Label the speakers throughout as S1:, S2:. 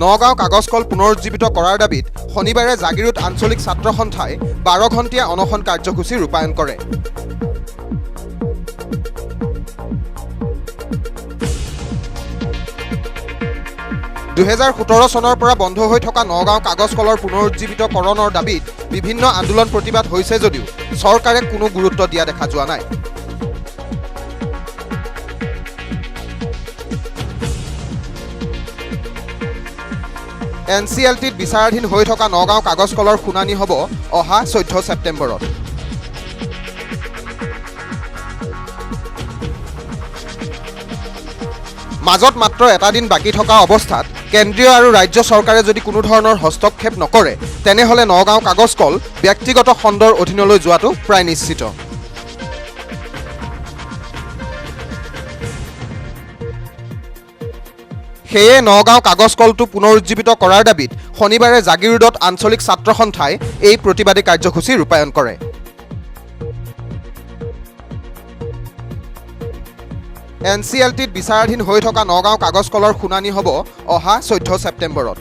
S1: নগাঁও কাগজ কল পুনৰুজ্জীৱিত কৰাৰ দাবীত শনিবাৰে জাগিৰোড আঞ্চলিক ছাত্ৰ সন্থাই 12 ঘণ্টীয়া অনশন কাৰ্যসূচী ৰূপায়ণ কৰে। চনৰ পৰা বন্ধ হৈ থকা নগাঁও কাগজ কলৰ পুনৰুজ্জীৱিতকৰণৰ দাবীত বিভিন্ন আন্দোলন প্ৰতিবাদ হৈছে যদিও চৰকাৰে কোনো গুৰুত্ব দিয়া দেখা যোৱা নাই। NCLTত বিচাৰাধীন হৈ থকা নগাঁও কাগজ কলৰ শুনানি হ'ব অহা 14 ছেপ্টেম্বৰত। মাজত মাত্ৰ এটা দিন বাকী থকা অৱস্থাত কেন্দ্ৰীয় আৰু ৰাজ্য চৰকাৰে যদি কোনো ধৰণৰ হস্তক্ষেপ নকৰে তেনেহলে নগাঁও কাগজ কল ব্যক্তিগত খণ্ডৰ অধীনলৈ যোৱাটো প্ৰায় নিশ্চিত। সেয়ে নগাঁও কাগজ কলটো পুনৰুজ্জীৱিত কৰাৰ দাবীত শনিবাৰে জাগিৰোডত আঞ্চলিক ছাত্ৰ সন্থাই এই প্ৰতিবাদী কাৰ্যসূচী ৰূপায়ণ কৰে। NCLTত বিচাৰাধীন হৈ থকা নগাঁও কাগজ কলৰ শুনানি হ'ব অহা 14 ছেপ্টেম্বৰত।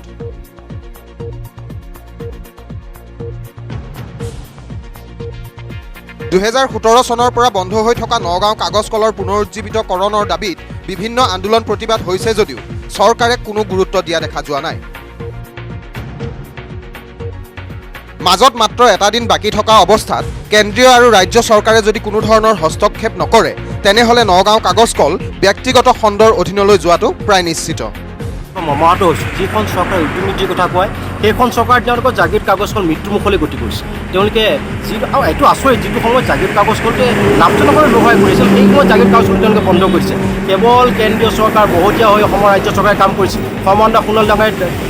S1: চনৰ পৰা বন্ধ হৈ থকা নগাঁও কাগজ কলৰ পুনৰুজ্জীৱিতকৰণৰ দাবীত বিভিন্ন আন্দোলন প্ৰতিবাদ হৈছে যদিও চৰকাৰে কোনো গুৰুত্ব দিয়া দেখা যোৱা নাই। মাজত মাত্ৰ এটা দিন বাকী থকা অৱস্থাত কেন্দ্ৰীয় আৰু ৰাজ্য চৰকাৰে যদি কোনো ধৰণৰ হস্তক্ষেপ নকৰে তেনেহলে নগাঁও কাগজ কল ব্যক্তিগত খণ্ডৰ অধীনলৈ যোৱাটো প্ৰায় নিশ্চিত।
S2: মমাটো হৈছে যিখন চৰকাৰে উদ্যোগ নীতিৰ কথা কয় সেইখন চৰকাৰ তেওঁলোকৰ জাগিৰোড কাগজ কল মৃত্যুমুখলৈ গতি কৰিছে। তেওঁলোকে আৰু এইটো আচৰিত যিটো সময়ত জাগিৰোড কাগজ কলটোৱে লাভজনকভাৱে ব্যৱহাৰ কৰিছিল সেই সময়ত জাগিৰোড কাগজ কল তেওঁলোকে বন্ধ কৰিছে। কেৱল কেন্দ্ৰীয় চৰকাৰ বহতীয়া হৈ অসমৰ ৰাজ্য চৰকাৰে কাম কৰিছিল। সৰ্বানন্দ সোণোৱাল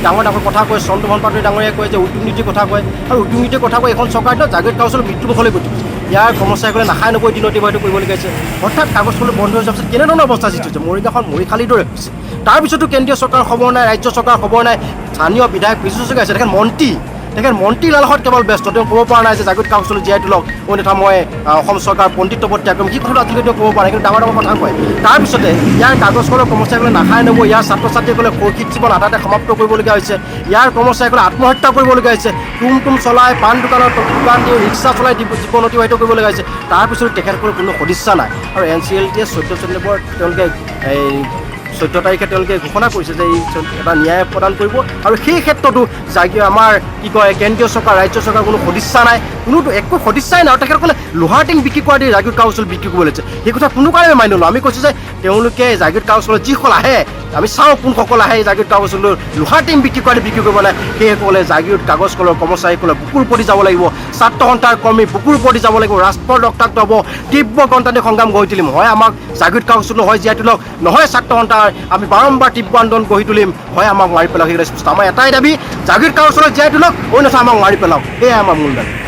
S2: ডাঙৰ কথা কয়, চন্দ্ৰমোহন পাটোৱাৰী ডাঙৰীয়াই কয় যে উদ্যোগ নীতিৰ কথা কয় আৰু উদ্যোগ নীতিৰ কথা কয় এখন চৰকাৰে জাগিৰোড কাগজ কল মৃত্যুমুখলৈ গতি কৰিছে। ইয়াৰ কৰ্মচাৰীসকলে নাখায় 90 দিন অতিবাহিত কৰিবলগীয়া হৈছে। অৰ্থাৎ কাগজ কল বন্ধ হৈ যোৱাৰ পিছত কেনেধৰণৰ অৱস্থা সৃষ্টি হৈছে, মৰিগাঁওখন মৰিশালিৰ দৰে হৈছে। তাৰপিছতো কেন্দ্ৰীয় চৰকাৰৰ খবৰ নাই, ৰাজ্য চৰকাৰৰ খবৰ নাই। স্থানীয় বিধায়ক পিছু চুকে আছে, তেখেত মন্ত্ৰী লালহত কেৱল ব্যস্ত। তেওঁ ক'ব পৰা নাই যে জাগিৰোড কাগজ কল জীয়াই তোলক, অন্যথা মই অসম চৰকাৰ পণ্ডিত্ব ত্যাগ কৰিম। সেই কথাটো আজিলৈকে তেওঁ ক'ব পৰা নাই, কিন্তু ডাঙৰ কথা কয়। তাৰপিছতে ইয়াৰ কাগজ কলৰ কৰ্মচাৰীসকলে নাখায় 90, ইয়াৰ ছাত্ৰ ছাত্ৰীসকলে শৈক্ষিক জীৱন আধাতে সমাপ্ত কৰিবলগীয়া হৈছে। ইয়াৰ কৰ্মচাৰীসকলে আত্মহত্যা কৰিবলগীয়া হৈছে। টুম চলাই, পাণ দোকানৰ দোকান দি, ৰিক্সা চলাই জীৱন অতিবাহিত কৰিবলগীয়া হৈছে। তাৰপিছত তেখেতসকলৰ কোনো সদিচ্ছা নাই। আৰু NCLTয়ে 14 ছেপ্টেম্বৰ তেওঁলোকে 14 তাৰিখে তেওঁলোকে ঘোষণা কৰিছে যে এই এটা ন্যায় প্ৰদান কৰিব। আৰু সেই ক্ষেত্ৰতো আমাৰ কি কয় কেন্দ্ৰীয় চৰকাৰ, ৰাজ্য চৰকাৰ কোনো সদিচ্ছা নাই, কোনোতো একো সদিচ্ছাই নাই। আৰু তেখেতসকলে লোহাৰ টিং বিক্ৰী কৰা দি জাগিৰোড কাগজ কল বিক্ৰী কৰিব লাগিছে। সেই কথা কোনো কাৰণে মানি নলওঁ। আমি কৈছোঁ যে তেওঁলোকে জাগিৰোড কাগজ কলত যিসকল আহে, আমি চাওঁ কোনসকল আহে জাগিৰোড কাগজ কল লোহাৰ টিং বিক্ৰী কৰা দি বিক্ৰী কৰিব নাই। সেইসকলে জাগিৰোড কাগজ কলৰ কৰ্মচাৰীসকলে বুকুৰ প্ৰতি যাব লাগিব, ছাত্ৰ সন্থাৰ কৰ্মী বুকুৰ প্ৰতি যাব লাগিব, ৰাজপথ ৰক্তাক্ত হ'ব, তীব্ৰ গণতান্ত্ৰিক সংগ্ৰাম গঢ়ি তুলিম। হয় আমাক জাগিৰোড কাগজ কল হয় জীয়াই তোলক, নহয় ছাত্ৰ সন্থাৰ আমি বাৰম্বাৰ তীব্ৰ আন্দোলন গঢ়ি তুলিম, হয় আমাক মাৰি পেলাওক। সেইকেইটা স্পষ্ট। আমাৰ এটাই দাবী, জাগিৰোড কাগজ কল জীয়াই তোলক, অন্যথা আমাক মাৰি পেলাওক। এয়াই আমাৰ মূল দাবী।